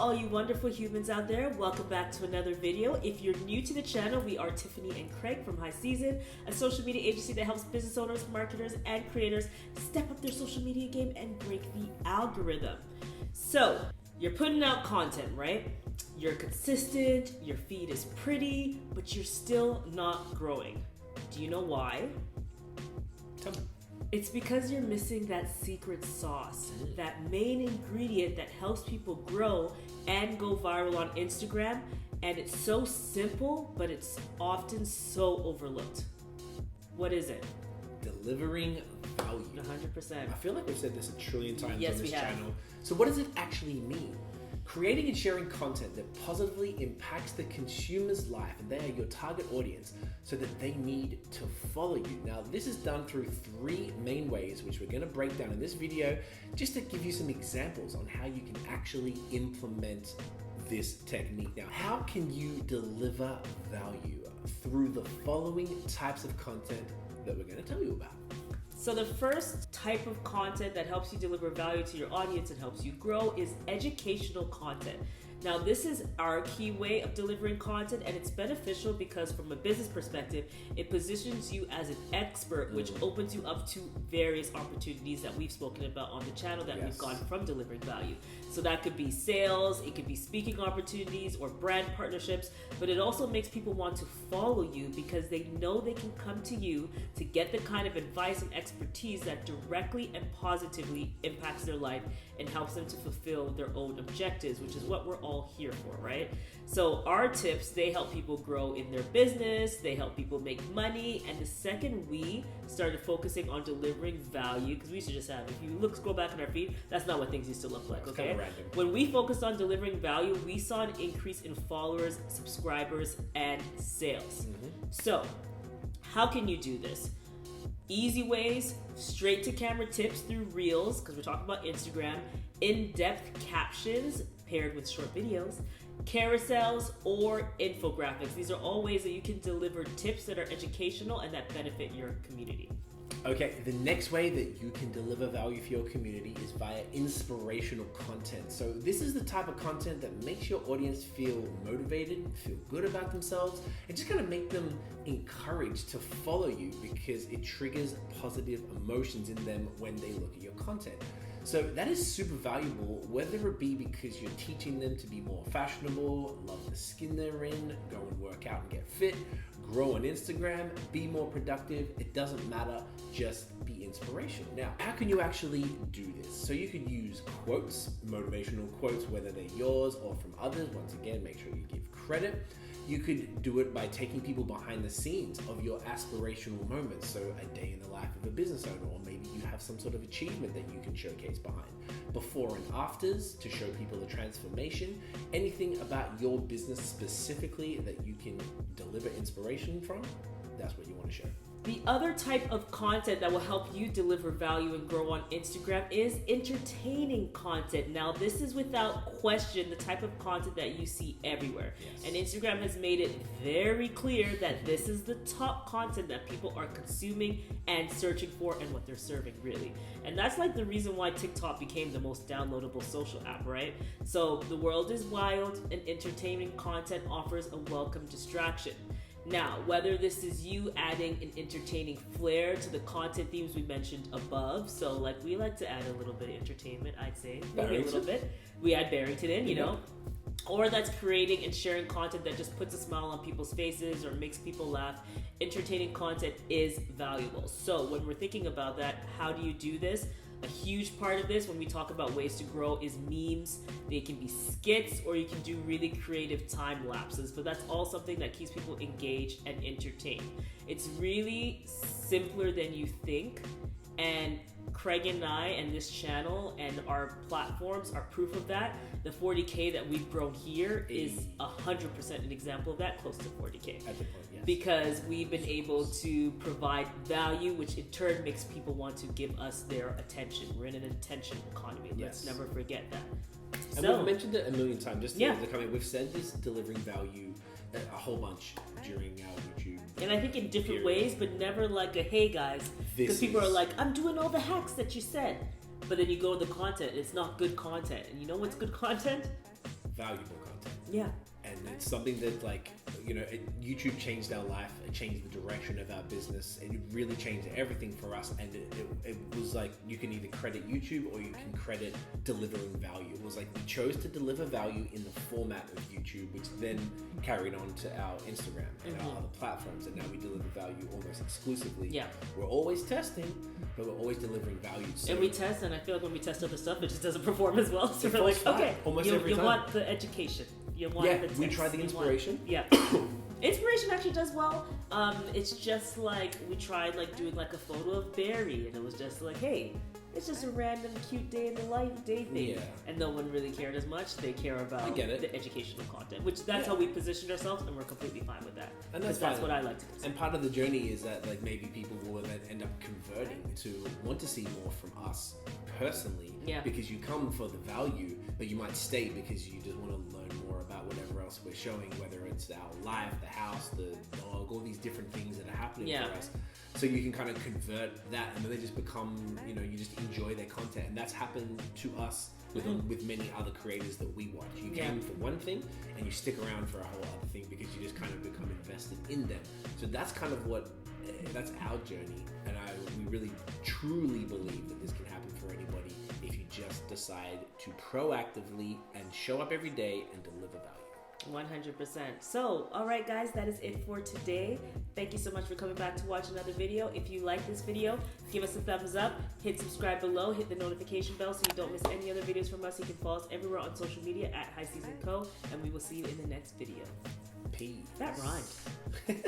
all you wonderful humans out there. Welcome back to another video. If you're new to the channel, we are Tiffany and Craig from High Season, a social media agency that helps business owners, marketers, and creators step up their social media game and break the algorithm. So, you're putting out content, right? You're consistent, your feed is pretty, but you're still not growing. Do you know why? Tell me. It's because you're missing that secret sauce, that main ingredient that helps people grow and go viral on Instagram. And it's so simple, but it's often so overlooked. What is it? Delivering value. 100%. I feel like we've said this a trillion times Yes, on this we have. channel. So what does it actually mean? Creating and sharing content that positively impacts the consumer's life, and they are your target audience, so that they need to follow you. Now, this is done through three main ways, which we're going to break down in this video, just to give you some examples on how you can actually implement this technique. Now, how can you deliver value? Through the following types of content that we're going to tell you about. So the first type of content that helps you deliver value to your audience and helps you grow is educational content. Now, this is our key way of delivering content, and it's beneficial because from a business perspective, it positions you as an expert, which opens you up to various opportunities that we've spoken about on the channel that we've gotten from delivering value. So that could be sales, it could be speaking opportunities or brand partnerships, but it also makes people want to follow you because they know they can come to you to get the kind of advice and expertise that directly and positively impacts their life and helps them to fulfill their own objectives, which is what we're all here for, right? So our tips, they help people grow in their business, they help people make money, and the second we started focusing on delivering value, because we used to just have, if you scroll back on our feed, that's not what things used to look like, okay? Kind of random. When we focused on delivering value, we saw an increase in followers, subscribers, and sales. So, how can you do this? Easy ways, straight to camera tips through Reels, because we're talking about Instagram, in-depth captions paired with short videos, carousels, or infographics. These are all ways that you can deliver tips that are educational and that benefit your community. Okay, the next way that you can deliver value for your community is via inspirational content. So this is the type of content that makes your audience feel motivated, feel good about themselves, and just kind of make them encouraged to follow you because it triggers positive emotions in them when they look at your content. So that is super valuable, whether it be because you're teaching them to be more fashionable, love the skin they're in, go and work out and get fit, grow on Instagram, be more productive. It doesn't matter, just be inspirational. Now, how can you actually do this? So you could use quotes, motivational quotes, whether they're yours or from others. Once again, make sure you give credit. You could do it by taking people behind the scenes of your aspirational moments. So a day in the life of a business owner, or maybe you have some sort of achievement that you can showcase behind. Before and afters to show people the transformation. Anything about your business specifically that you can deliver inspiration from, that's what you want to show. The other type of content that will help you deliver value and grow on Instagram is entertaining content. Now, this is without question the type of content that you see everywhere. Yes. And Instagram has made it very clear that this is the top content that people are consuming and searching for and what they're serving, really. And that's like the reason why TikTok became the most downloadable social app, right? So the world is wild and entertaining content offers a welcome distraction. Now, whether this is you adding an entertaining flair to the content themes we mentioned above, so like we like to add a little bit of entertainment, I'd say, maybe a little bit. We add Barrington in, you know, or that's creating and sharing content that just puts a smile on people's faces or makes people laugh. Entertaining content is valuable. So when we're thinking about that, how do you do this? A huge part of this when we talk about ways to grow is memes. They can be skits or you can do really creative time lapses, but that's all something that keeps people engaged and entertained. It's really simpler than you think, and Craig and I and this channel and our platforms are proof of that. The 40K that we've grown here is 100% an example of that, close to 40K. At the point, yes. Because we've been able to provide value, which in turn makes people want to give us their attention. We're in an attention economy. Let's never forget that. And we've mentioned it a million times. Just to comment, we've said this delivering value a whole bunch during our YouTube. And I think in different ways, but never like a, hey guys, because people are like, I'm doing all the hacks that you said. But then you go to the content, it's not good content. And you know what's good content? valuable content. Yeah. And it's something that, like, you know, YouTube changed our life. It changed the direction of our business. It really changed everything for us. And it was like, you can either credit YouTube or you can credit delivering value. It was like, we chose to deliver value in the format of YouTube, which then carried on to our Instagram and our other platforms. And now we deliver value almost exclusively. Yeah. We're always testing, but we're always delivering value. So And we test, and I feel like when we test other stuff, it just doesn't perform as well. So It we're falls like, flat okay, almost you every time. want the education. You want the we text, tried the you want- inspiration. Yeah. Inspiration actually does well. It's just like we tried like doing like a photo of Barry, and it was just like, hey, it's just a random cute day in the life day thing. Yeah. And no one really cared as much. They care about I get it. the educational content, which that's how we positioned ourselves, and we're completely fine with that. And that's That's fine. what I like to consider. And part of the journey is that, like, maybe people will then end up converting to want to see more from us personally. Yeah. Because you come for the value, but you might stay because you just want to learn more about whatever else we're showing, whether it's our life, the house, the dog, all these different things that are happening for us. So you can kind of convert that, and then they just become, you know, you just enjoy their content. And that's happened to us with many other creators that we watch. You came for one thing and you stick around for a whole other thing because you just kind of become invested in them. So that's kind of that's our journey. And we really truly believe that this can happen for anybody if you just decide to proactively and show up every day and deliver value. 100%. So, all right, guys, that is it for today. Thank you so much for coming back to watch another video. If you like this video, give us a thumbs up, hit subscribe below, hit the notification bell so you don't miss any other videos from us. You can follow us everywhere on social media at High Season Co, and we will see you in the next video. Peace. That rhymed.